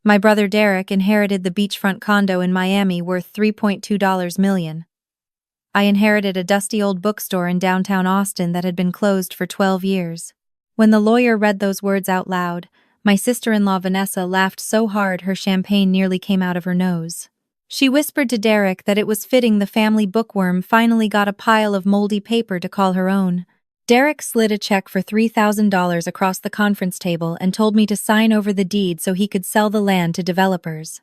My brother Derek inherited the beachfront condo in Miami worth $3.2 million. I inherited a dusty old bookstore in downtown Austin that had been closed for 12 years. When the lawyer read those words out loud, my sister-in-law Vanessa laughed so hard her champagne nearly came out of her nose. She whispered to Derek that it was fitting the family bookworm finally got a pile of moldy paper to call her own. Derek slid a check for $3,000 across the conference table and told me to sign over the deed so he could sell the land to developers.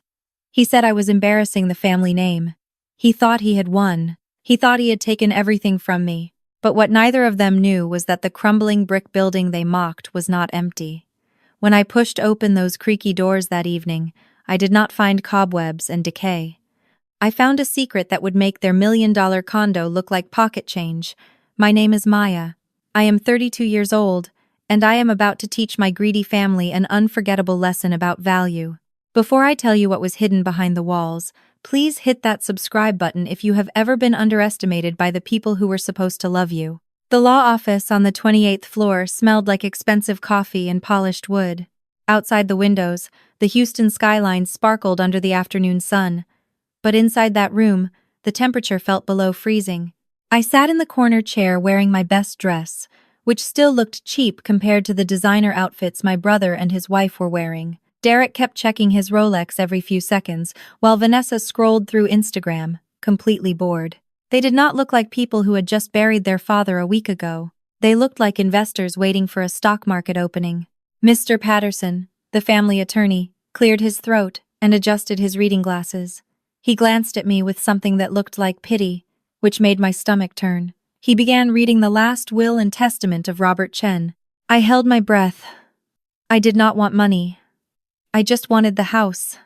He said I was embarrassing the family name. He thought he had won. He thought he had taken everything from me. But what neither of them knew was that the crumbling brick building they mocked was not empty. When I pushed open those creaky doors that evening, I did not find cobwebs and decay. I found a secret that would make their $1 million condo look like pocket change. My name is Maya. I am 32 years old, and I am about to teach my greedy family an unforgettable lesson about value. Before I tell you what was hidden behind the walls, please hit that subscribe button if you have ever been underestimated by the people who were supposed to love you. The law office on the 28th floor smelled like expensive coffee and polished wood. Outside the windows, the Houston skyline sparkled under the afternoon sun. But inside that room, the temperature felt below freezing. I sat in the corner chair wearing my best dress, which still looked cheap compared to the designer outfits my brother and his wife were wearing. Derek kept checking his Rolex every few seconds, while Vanessa scrolled through Instagram, completely bored. They did not look like people who had just buried their father a week ago. They looked like investors waiting for a stock market opening. Mr. Patterson, the family attorney, cleared his throat and adjusted his reading glasses. He glanced at me with something that looked like pity, which made my stomach turn. He began reading the last will and testament of Robert Chen. I held my breath. I did not want money. I just wanted the house.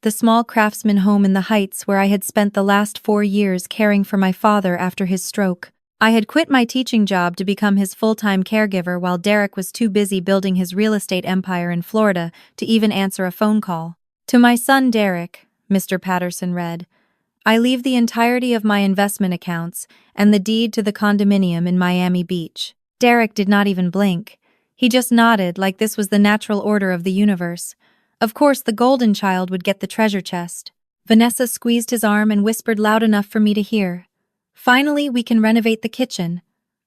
The small craftsman home in the Heights where I had spent the last 4 years caring for my father after his stroke. I had quit my teaching job to become his full-time caregiver while Derek was too busy building his real estate empire in Florida to even answer a phone call. To my son Derek, Mr. Patterson read, I leave the entirety of my investment accounts and the deed to the condominium in Miami Beach. Derek did not even blink. He just nodded like this was the natural order of the universe. Of course, the golden child would get the treasure chest. Vanessa squeezed his arm and whispered loud enough for me to hear. Finally, we can renovate the kitchen.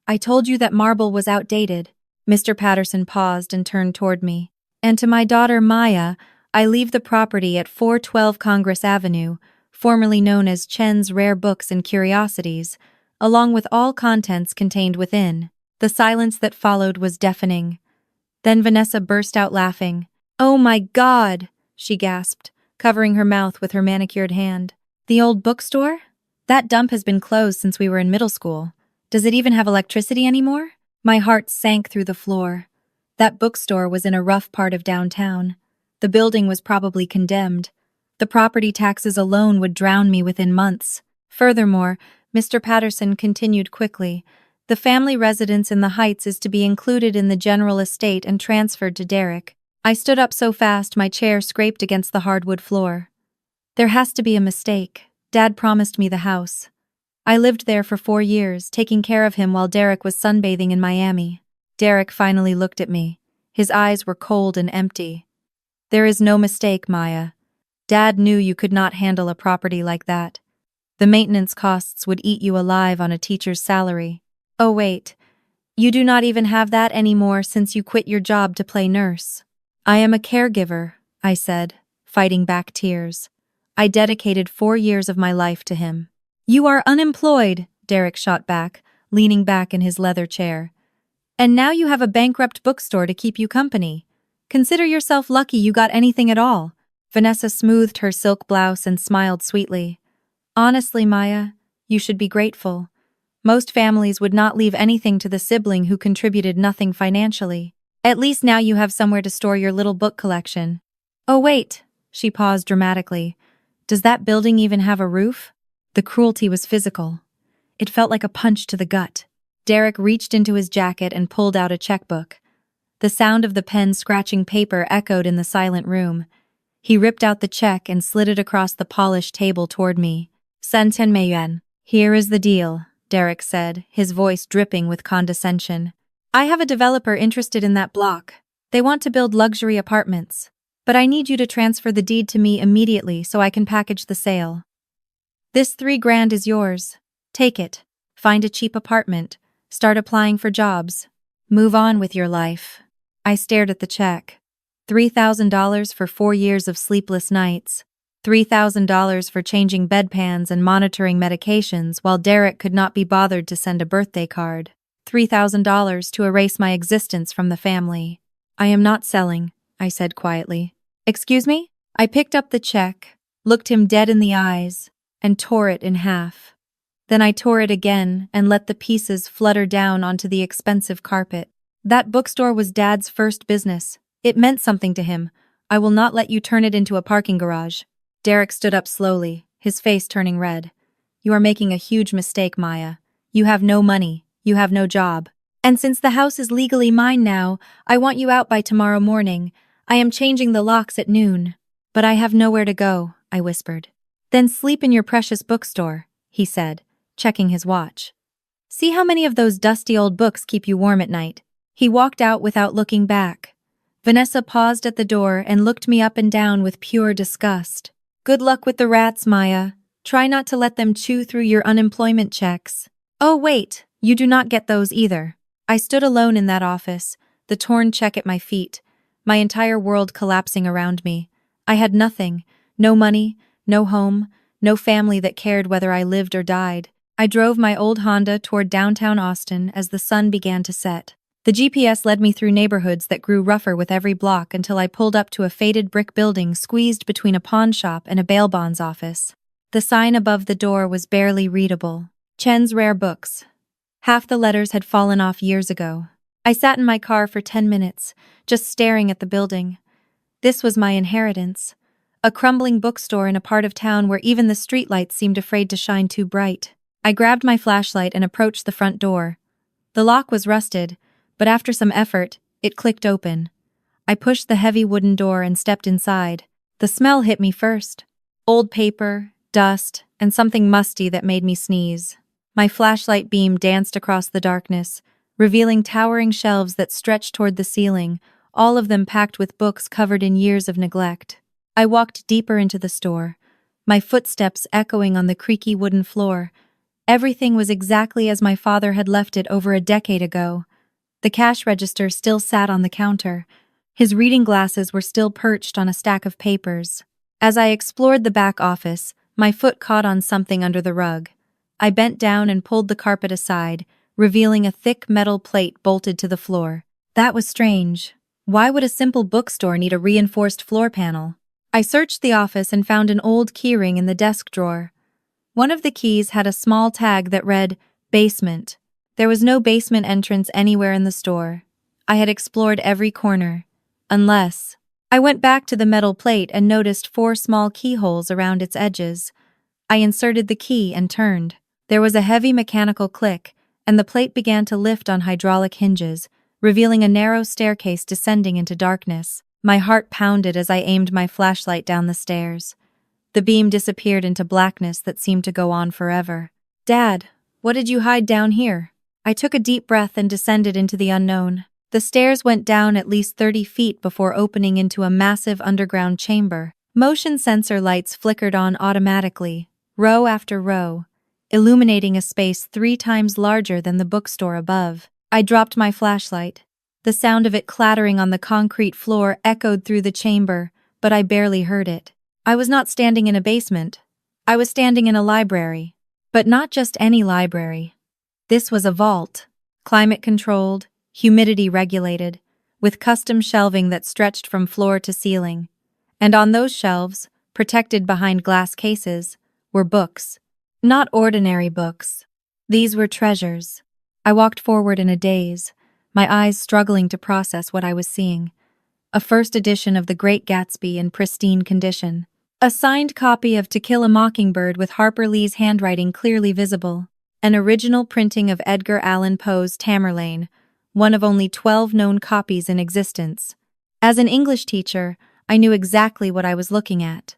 I told you that marble was outdated. Mr. Patterson paused and turned toward me. And to my daughter Maya, I leave the property at 412 Congress Avenue, formerly known as Chen's Rare Books and Curiosities, along with all contents contained within. The silence that followed was deafening. Then Vanessa burst out laughing. Oh my God, she gasped, covering her mouth with her manicured hand. The old bookstore? That dump has been closed since we were in middle school. Does it even have electricity anymore? My heart sank through the floor. That bookstore was in a rough part of downtown. The building was probably condemned. The property taxes alone would drown me within months. Furthermore, Mr. Patterson continued quickly, the family residence in the Heights is to be included in the general estate and transferred to Derek. I stood up so fast my chair scraped against the hardwood floor. There has to be a mistake. Dad promised me the house. I lived there for 4 years, taking care of him while Derek was sunbathing in Miami. Derek finally looked at me. His eyes were cold and empty. There is no mistake, Maya. Dad knew you could not handle a property like that. The maintenance costs would eat you alive on a teacher's salary. Oh wait, you do not even have that anymore since you quit your job to play nurse. I am a caregiver, I said, fighting back tears. I dedicated 4 years of my life to him. You are unemployed, Derek shot back, leaning back in his leather chair. And now you have a bankrupt bookstore to keep you company. Consider yourself lucky you got anything at all. Vanessa smoothed her silk blouse and smiled sweetly. Honestly, Maya, you should be grateful. Most families would not leave anything to the sibling who contributed nothing financially. At least now you have somewhere to store your little book collection. Oh wait, she paused dramatically. Does that building even have a roof? The cruelty was physical. It felt like a punch to the gut. Derek reached into his jacket and pulled out a checkbook. The sound of the pen scratching paper echoed in the silent room. He ripped out the check and slid it across the polished table toward me. 10 yuan. Here is the deal, Derek said, his voice dripping with condescension. I have a developer interested in that block. They want to build luxury apartments. But I need you to transfer the deed to me immediately so I can package the sale. This $3,000 is yours. Take it. Find a cheap apartment. Start applying for jobs. Move on with your life. I stared at the check. $3,000 for 4 years of sleepless nights. $3,000 for changing bedpans and monitoring medications while Derek could not be bothered to send a birthday card. $3,000 to erase my existence from the family. I am not selling, I said quietly. Excuse me? I picked up the check, looked him dead in the eyes, and tore it in half. Then I tore it again and let the pieces flutter down onto the expensive carpet. That bookstore was Dad's first business. It meant something to him. I will not let you turn it into a parking garage. Derek stood up slowly, his face turning red. You are making a huge mistake, Maya. You have no money. You have no job. And since the house is legally mine now, I want you out by tomorrow morning. I am changing the locks at noon. But I have nowhere to go, I whispered. Then sleep in your precious bookstore, he said, checking his watch. See how many of those dusty old books keep you warm at night. He walked out without looking back. Vanessa paused at the door and looked me up and down with pure disgust. Good luck with the rats, Maya. Try not to let them chew through your unemployment checks. Oh wait, you do not get those either. I stood alone in that office, the torn check at my feet, my entire world collapsing around me. I had nothing, no money, no home, no family that cared whether I lived or died. I drove my old Honda toward downtown Austin as the sun began to set. The GPS led me through neighborhoods that grew rougher with every block until I pulled up to a faded brick building squeezed between a pawn shop and a bail bonds office. The sign above the door was barely readable. Chen's Rare Books. Half the letters had fallen off years ago. I sat in my car for 10 minutes, just staring at the building. This was my inheritance. A crumbling bookstore in a part of town where even the streetlights seemed afraid to shine too bright. I grabbed my flashlight and approached the front door. The lock was rusted, but after some effort, it clicked open. I pushed the heavy wooden door and stepped inside. The smell hit me first. Old paper, dust, and something musty that made me sneeze. My flashlight beam danced across the darkness, revealing towering shelves that stretched toward the ceiling, all of them packed with books covered in years of neglect. I walked deeper into the store, my footsteps echoing on the creaky wooden floor. Everything was exactly as my father had left it over a decade ago. The cash register still sat on the counter. His reading glasses were still perched on a stack of papers. As I explored the back office, my foot caught on something under the rug. I bent down and pulled the carpet aside, revealing a thick metal plate bolted to the floor. That was strange. Why would a simple bookstore need a reinforced floor panel? I searched the office and found an old keyring in the desk drawer. One of the keys had a small tag that read, "Basement." There was no basement entrance anywhere in the store. I had explored every corner. Unless... I went back to the metal plate and noticed 4 small keyholes around its edges. I inserted the key and turned. There was a heavy mechanical click, and the plate began to lift on hydraulic hinges, revealing a narrow staircase descending into darkness. My heart pounded as I aimed my flashlight down the stairs. The beam disappeared into blackness that seemed to go on forever. Dad, what did you hide down here? I took a deep breath and descended into the unknown. The stairs went down at least 30 feet before opening into a massive underground chamber. Motion sensor lights flickered on automatically, row after row, illuminating a space 3 times larger than the bookstore above. I dropped my flashlight. The sound of it clattering on the concrete floor echoed through the chamber, but I barely heard it. I was not standing in a basement. I was standing in a library. But not just any library. This was a vault, climate-controlled, humidity-regulated, with custom shelving that stretched from floor to ceiling. And on those shelves, protected behind glass cases, were books. Not ordinary books. These were treasures. I walked forward in a daze, my eyes struggling to process what I was seeing. A first edition of The Great Gatsby in pristine condition. A signed copy of To Kill a Mockingbird with Harper Lee's handwriting clearly visible. An original printing of Edgar Allan Poe's Tamerlane, one of only 12 known copies in existence. As an English teacher, I knew exactly what I was looking at.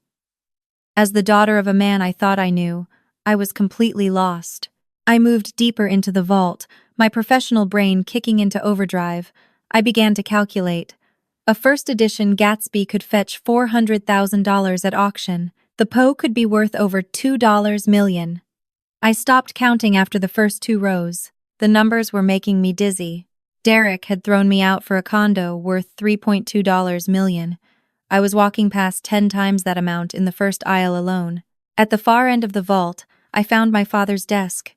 As the daughter of a man I thought I knew, I was completely lost. I moved deeper into the vault, my professional brain kicking into overdrive. I began to calculate. A first edition Gatsby could fetch $400,000 at auction. The Poe could be worth over $2 million. I stopped counting after the first 2 rows. The numbers were making me dizzy. Derek had thrown me out for a condo worth $3.2 million. I was walking past 10 times that amount in the first aisle alone. At the far end of the vault, I found my father's desk.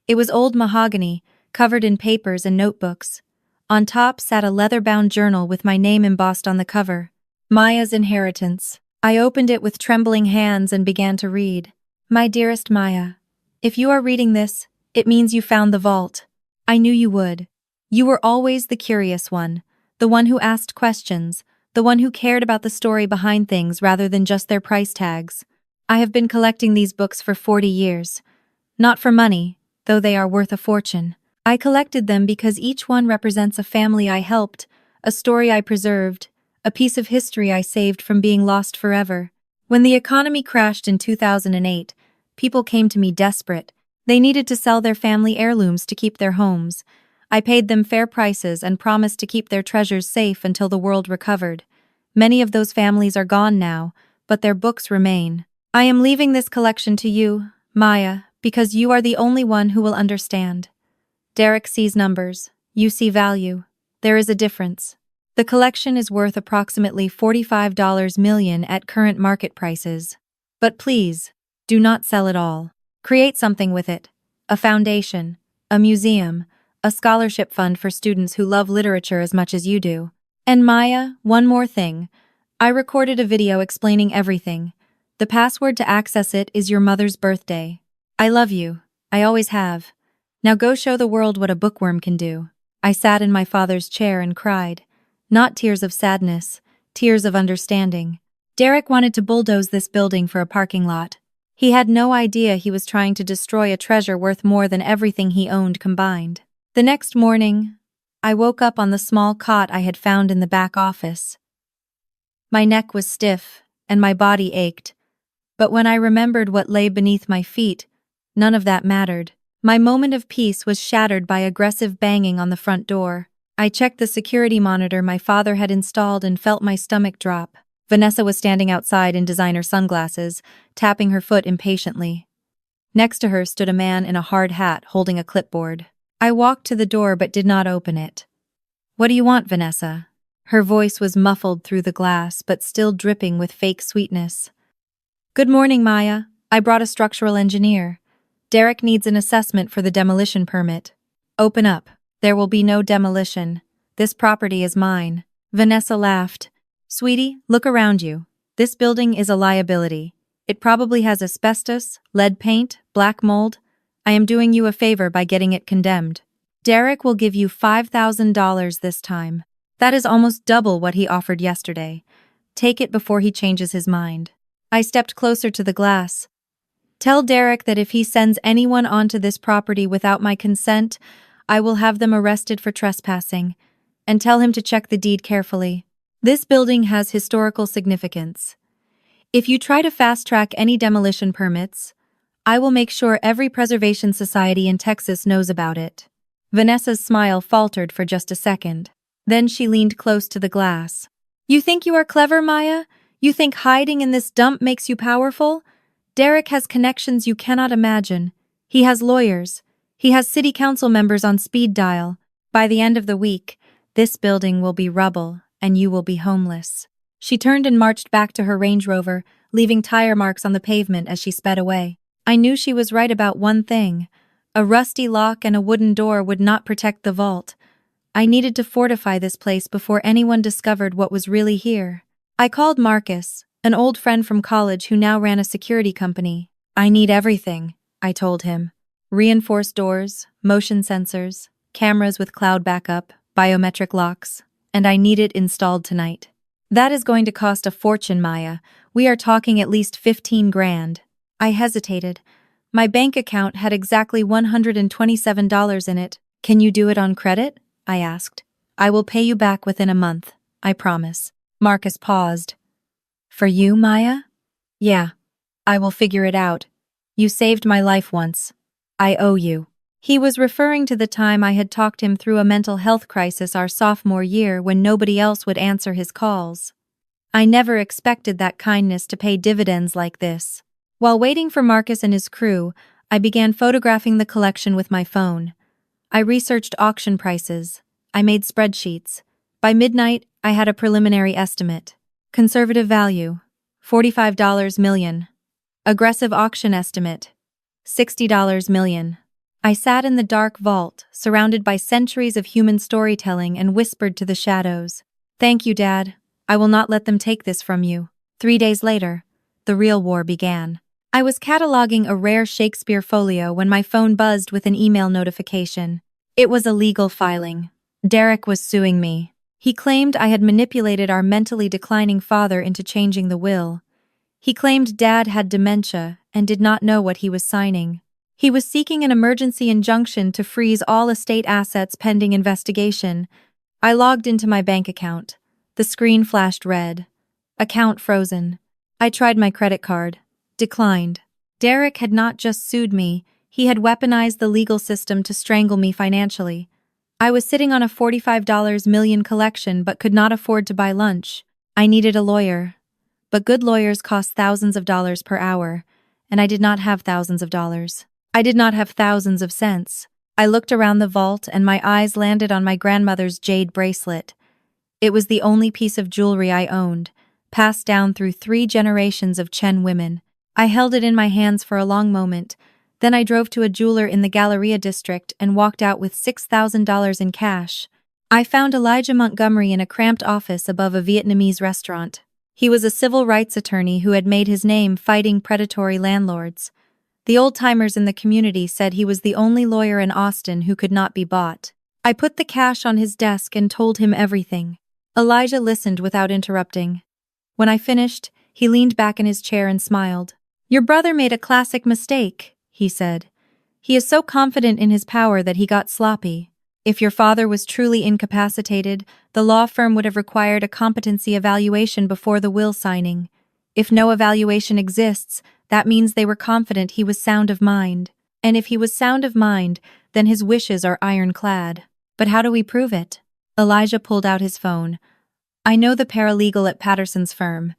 It was old mahogany, covered in papers and notebooks. On top sat a leather-bound journal with my name embossed on the cover. Maya's Inheritance. I opened it with trembling hands and began to read. My dearest Maya, if you are reading this, it means you found the vault. I knew you would. You were always the curious one, the one who asked questions, the one who cared about the story behind things rather than just their price tags. I have been collecting these books for 40 years. Not for money, though they are worth a fortune. I collected them because each one represents a family I helped, a story I preserved, a piece of history I saved from being lost forever. When the economy crashed in 2008, people came to me desperate. They needed to sell their family heirlooms to keep their homes. I paid them fair prices and promised to keep their treasures safe until the world recovered. Many of those families are gone now, but their books remain. I am leaving this collection to you, Maya, because you are the only one who will understand. Derek sees numbers. You see value. There is a difference. The collection is worth approximately $45 million at current market prices. But please, do not sell it all. Create something with it. A foundation, a museum, a scholarship fund for students who love literature as much as you do. And Maya, one more thing. I recorded a video explaining everything. The password to access it is your mother's birthday. I love you. I always have. Now go show the world what a bookworm can do. I sat in my father's chair and cried. Not tears of sadness, tears of understanding. Derek wanted to bulldoze this building for a parking lot. He had no idea he was trying to destroy a treasure worth more than everything he owned combined. The next morning, I woke up on the small cot I had found in the back office. My neck was stiff, and my body ached. But when I remembered what lay beneath my feet, none of that mattered. My moment of peace was shattered by aggressive banging on the front door. I checked the security monitor my father had installed and felt my stomach drop. Vanessa was standing outside in designer sunglasses, tapping her foot impatiently. Next to her stood a man in a hard hat holding a clipboard. I walked to the door but did not open it. What do you want, Vanessa? Her voice was muffled through the glass but still dripping with fake sweetness. Good morning, Maya. I brought a structural engineer. Derek needs an assessment for the demolition permit. Open up. There will be no demolition. This property is mine. Vanessa laughed. Sweetie, look around you. This building is a liability. It probably has asbestos, lead paint, black mold. I am doing you a favor by getting it condemned. Derek will give you $5,000 this time. That is almost double what he offered yesterday. Take it before he changes his mind. I stepped closer to the glass. Tell Derek that if he sends anyone onto this property without my consent, I will have them arrested for trespassing, and tell him to check the deed carefully. This building has historical significance. If you try to fast-track any demolition permits, I will make sure every preservation society in Texas knows about it. Vanessa's smile faltered for just a second. Then she leaned close to the glass. You think you are clever, Maya? You think hiding in this dump makes you powerful? Derek has connections you cannot imagine. He has lawyers. He has city council members on speed dial. By the end of the week, this building will be rubble, and you will be homeless. She turned and marched back to her Range Rover, leaving tire marks on the pavement as she sped away. I knew she was right about one thing. A rusty lock and a wooden door would not protect the vault. I needed to fortify this place before anyone discovered what was really here. I called Marcus, an old friend from college who now ran a security company. I need everything, I told him. Reinforced doors, motion sensors, cameras with cloud backup, biometric locks, and I need it installed tonight. That is going to cost a fortune, Maya. We are talking at least 15 grand. I hesitated. My bank account had exactly $127 in it. Can you do it on credit? I asked. I will pay you back within a month, I promise. Marcus paused. For you, Maya? Yeah. I will figure it out. You saved my life once. I owe you. He was referring to the time I had talked him through a mental health crisis our sophomore year when nobody else would answer his calls. I never expected that kindness to pay dividends like this. While waiting for Marcus and his crew, I began photographing the collection with my phone. I researched auction prices. I made spreadsheets. By midnight, I had a preliminary estimate. Conservative value, $45 million. Aggressive auction estimate, $60 million. I sat in the dark vault, surrounded by centuries of human storytelling, and whispered to the shadows, "Thank you, Dad. I will not let them take this from you." 3 days later, the real war began. I was cataloging a rare Shakespeare folio when my phone buzzed with an email notification. It was a legal filing. Derek was suing me. He claimed I had manipulated our mentally declining father into changing the will. He claimed Dad had dementia and did not know what he was signing. He was seeking an emergency injunction to freeze all estate assets pending investigation. I logged into my bank account. The screen flashed red. Account frozen. I tried my credit card. Declined. Derek had not just sued me, he had weaponized the legal system to strangle me financially. I was sitting on a $45 million collection but could not afford to buy lunch. I needed a lawyer. But good lawyers cost thousands of dollars per hour, and I did not have thousands of dollars. I did not have thousands of cents. I looked around the vault and my eyes landed on my grandmother's jade bracelet. It was the only piece of jewelry I owned, passed down through 3 generations of Chen women. I held it in my hands for a long moment. Then I drove to a jeweler in the Galleria district and walked out with $6,000 in cash. I found Elijah Montgomery in a cramped office above a Vietnamese restaurant. He was a civil rights attorney who had made his name fighting predatory landlords. The old-timers in the community said he was the only lawyer in Austin who could not be bought. I put the cash on his desk and told him everything. Elijah listened without interrupting. When I finished, he leaned back in his chair and smiled. "Your brother made a classic mistake," he said. "He is so confident in his power that he got sloppy. If your father was truly incapacitated, the law firm would have required a competency evaluation before the will signing. If no evaluation exists, that means they were confident he was sound of mind. And if he was sound of mind, then his wishes are ironclad. But how do we prove it?" Elijah pulled out his phone. "I know the paralegal at Patterson's firm.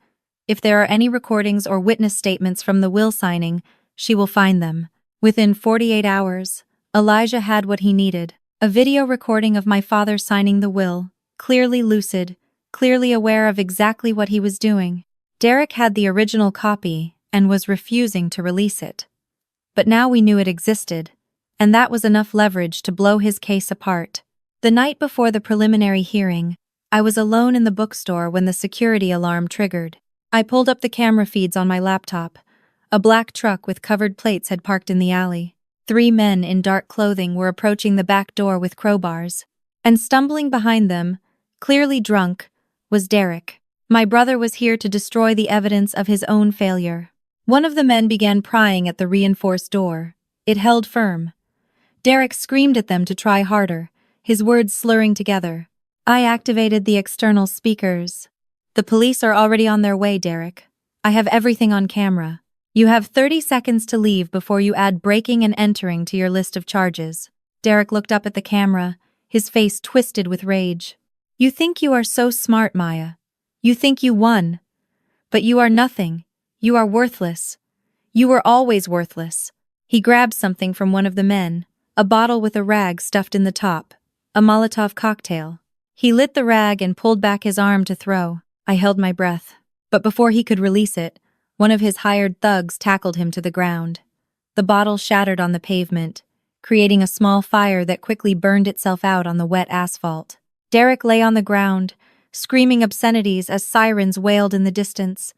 If there are any recordings or witness statements from the will signing, she will find them." Within 48 hours, Elijah had what he needed. A video recording of my father signing the will, clearly lucid, clearly aware of exactly what he was doing. Derek had the original copy and was refusing to release it. But now we knew it existed, and that was enough leverage to blow his case apart. The night before the preliminary hearing, I was alone in the bookstore when the security alarm triggered. I pulled up the camera feeds on my laptop. A black truck with covered plates had parked in the alley. 3 men in dark clothing were approaching the back door with crowbars. And stumbling behind them, clearly drunk, was Derek. My brother was here to destroy the evidence of his own failure. One of the men began prying at the reinforced door. It held firm. Derek screamed at them to try harder, his words slurring together. I activated the external speakers. "The police are already on their way, Derek. I have everything on camera. You have 30 seconds to leave before you add breaking and entering to your list of charges." Derek looked up at the camera, his face twisted with rage. "You think you are so smart, Maya. You think you won. But you are nothing. You are worthless. You were always worthless." He grabbed something from one of the men, a bottle with a rag stuffed in the top, a Molotov cocktail. He lit the rag and pulled back his arm to throw. I held my breath. But before he could release it, one of his hired thugs tackled him to the ground. The bottle shattered on the pavement, creating a small fire that quickly burned itself out on the wet asphalt. Derek lay on the ground, screaming obscenities as sirens wailed in the distance.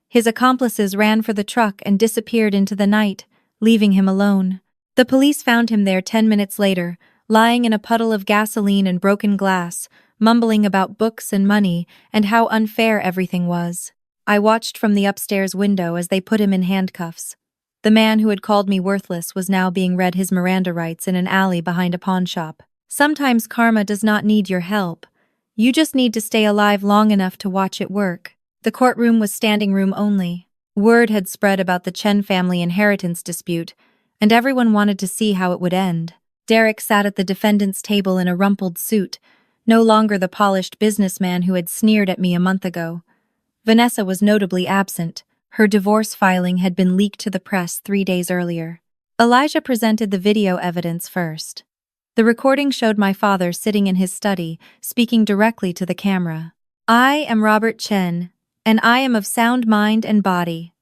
His accomplices ran for the truck and disappeared into the night, leaving him alone. The police found him there 10 minutes later, lying in a puddle of gasoline and broken glass, mumbling about books and money and how unfair everything was. I watched from the upstairs window as they put him in handcuffs. The man who had called me worthless was now being read his Miranda rights in an alley behind a pawn shop. Sometimes karma does not need your help. You just need to stay alive long enough to watch it work. The courtroom was standing room only. Word had spread about the Chen family inheritance dispute, and everyone wanted to see how it would end. Derek sat at the defendant's table in a rumpled suit, no longer the polished businessman who had sneered at me a month ago. Vanessa was notably absent. Her divorce filing had been leaked to the press 3 days earlier. Elijah presented the video evidence first. The recording showed my father sitting in his study, speaking directly to the camera. "I am Robert Chen, and I am of sound mind and body.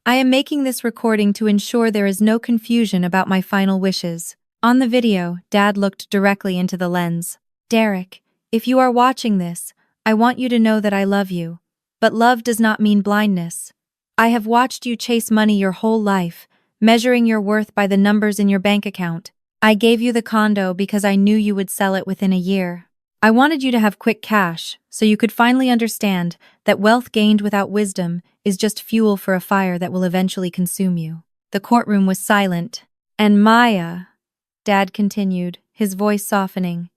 I am making this recording to ensure there is no confusion about my final wishes." On the video, Dad looked directly into the lens. "Derek, if you are watching this, I want you to know that I love you. But love does not mean blindness. I have watched you chase money your whole life, measuring your worth by the numbers in your bank account. I gave you the condo because I knew you would sell it within a year. I wanted you to have quick cash, so you could finally understand that wealth gained without wisdom is just fuel for a fire that will eventually consume you." The courtroom was silent. "And Maya," Dad continued, his voice softening,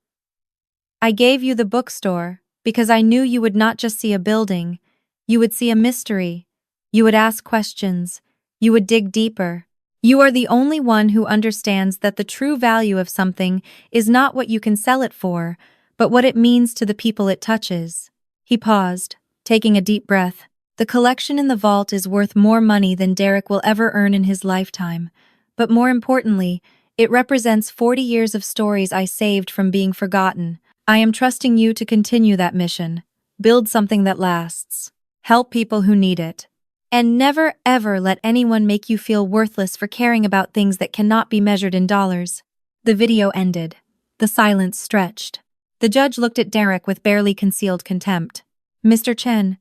"I gave you the bookstore because I knew you would not just see a building, you would see a mystery. You would ask questions. You would dig deeper. You are the only one who understands that the true value of something is not what you can sell it for, but what it means to the people it touches." He paused, taking a deep breath. "The collection in the vault is worth more money than Derek will ever earn in his lifetime, but more importantly, it represents 40 years of stories I saved from being forgotten. I am trusting you to continue that mission. Build something that lasts. Help people who need it. And never ever let anyone make you feel worthless for caring about things that cannot be measured in dollars." The video ended. The silence stretched. The judge looked at Derek with barely concealed contempt. "Mr. Chen,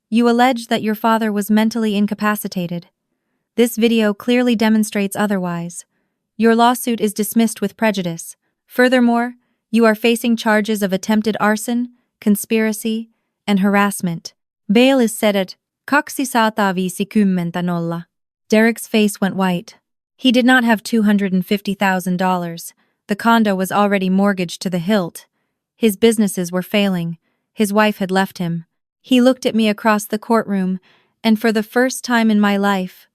you allege that your father was mentally incapacitated. This video clearly demonstrates otherwise. Your lawsuit is dismissed with prejudice. Furthermore, you are facing charges of attempted arson, conspiracy, and harassment. Bail is set at 250,000. Derek's face went white. He did not have $250,000. The condo was already mortgaged to the hilt. His businesses were failing. His wife had left him. He looked at me across the courtroom, and for the first time in my life,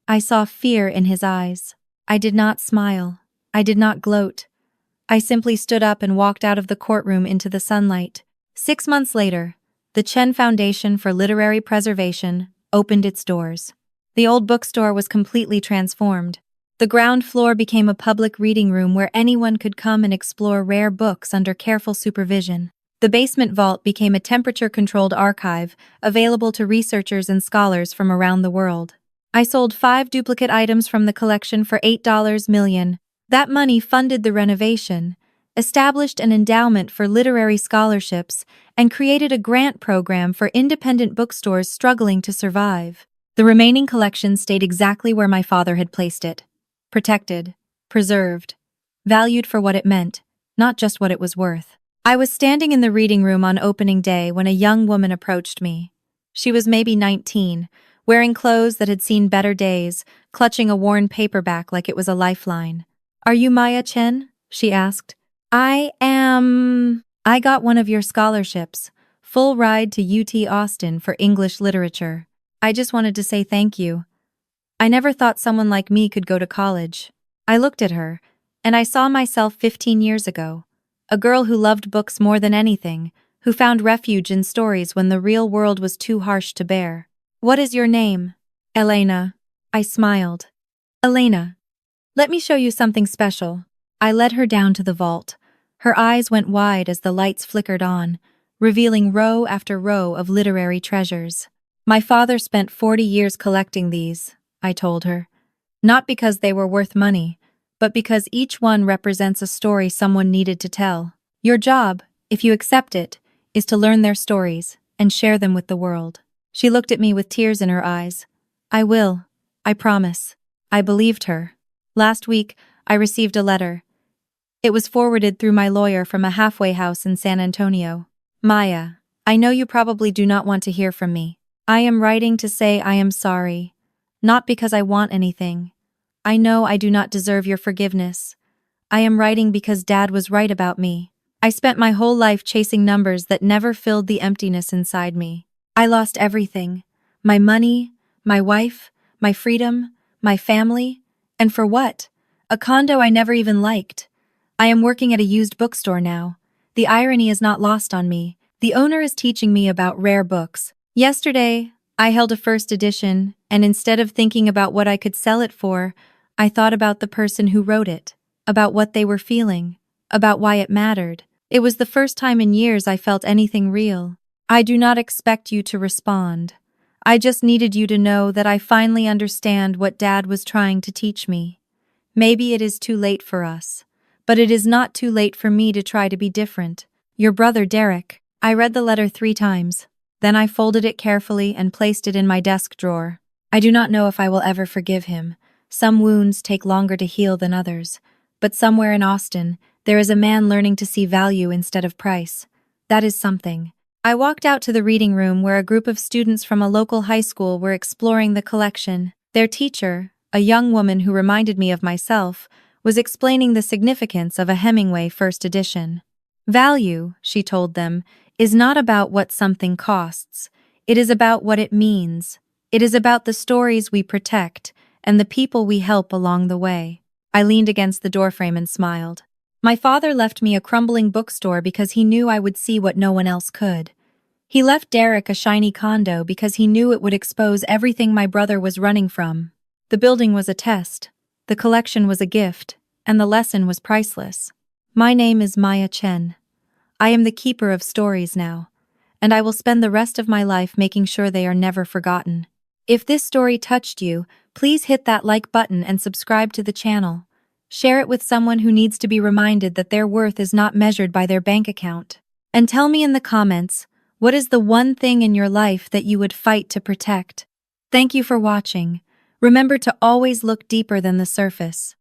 I saw fear in his eyes. I did not smile. I did not gloat. I simply stood up and walked out of the courtroom into the sunlight. 6 months later, the Chen Foundation for Literary Preservation opened its doors. The old bookstore was completely transformed. The ground floor became a public reading room where anyone could come and explore rare books under careful supervision. The basement vault became a temperature-controlled archive, available to researchers and scholars from around the world. I sold 5 duplicate items from the collection for $8 million. That money funded the renovation, established an endowment for literary scholarships, and created a grant program for independent bookstores struggling to survive. The remaining collection stayed exactly where my father had placed it. Protected, preserved, valued for what it meant, not just what it was worth. I was standing in the reading room on opening day when a young woman approached me. She was maybe 19, wearing clothes that had seen better days, clutching a worn paperback like it was a lifeline. "Are you Maya Chen?" she asked. "I am. I got one of your scholarships, full ride to UT Austin for English literature. I just wanted to say thank you. I never thought someone like me could go to college." I looked at her, and I saw myself 15 years ago. A girl who loved books more than anything, who found refuge in stories when the real world was too harsh to bear. "What is your name?" "Elena." I smiled. "Elena, let me show you something special." I led her down to the vault. Her eyes went wide as the lights flickered on, revealing row after row of literary treasures. "My father spent 40 years collecting these," I told her. "Not because they were worth money, but because each one represents a story someone needed to tell. Your job, if you accept it, is to learn their stories and share them with the world." She looked at me with tears in her eyes. "I will. I promise." I believed her. Last week, I received a letter. It was forwarded through my lawyer from a halfway house in San Antonio. "Maya, I know you probably do not want to hear from me. I am writing to say I am sorry. Not because I want anything. I know I do not deserve your forgiveness. I am writing because Dad was right about me. I spent my whole life chasing numbers that never filled the emptiness inside me. I lost everything. My money, my wife, my freedom, my family. And for what? A condo I never even liked. I am working at a used bookstore now. The irony is not lost on me. The owner is teaching me about rare books. Yesterday, I held a first edition, and instead of thinking about what I could sell it for, I thought about the person who wrote it, about what they were feeling, about why it mattered. It was the first time in years I felt anything real. I do not expect you to respond. I just needed you to know that I finally understand what Dad was trying to teach me. Maybe it is too late for us, but it is not too late for me to try to be different. Your brother Derek. I read the letter 3 times. Then I folded it carefully and placed it in my desk drawer. I do not know if I will ever forgive him. Some wounds take longer to heal than others. But somewhere in Austin, there is a man learning to see value instead of price. That is something. I walked out to the reading room where a group of students from a local high school were exploring the collection. Their teacher, a young woman who reminded me of myself, was explaining the significance of a Hemingway first edition. Value, she told them, is not about what something costs. It is about what it means. It is about the stories we protect and the people we help along the way. I leaned against the doorframe and smiled. My father left me a crumbling bookstore because he knew I would see what no one else could. He left Derek a shiny condo because he knew it would expose everything my brother was running from. The building was a test, the collection was a gift, and the lesson was priceless. My name is Maya Chen. I am the keeper of stories now, and I will spend the rest of my life making sure they are never forgotten. If this story touched you, please hit that like button and subscribe to the channel. Share it with someone who needs to be reminded that their worth is not measured by their bank account. And tell me in the comments, what is the one thing in your life that you would fight to protect? Thank you for watching. Remember to always look deeper than the surface.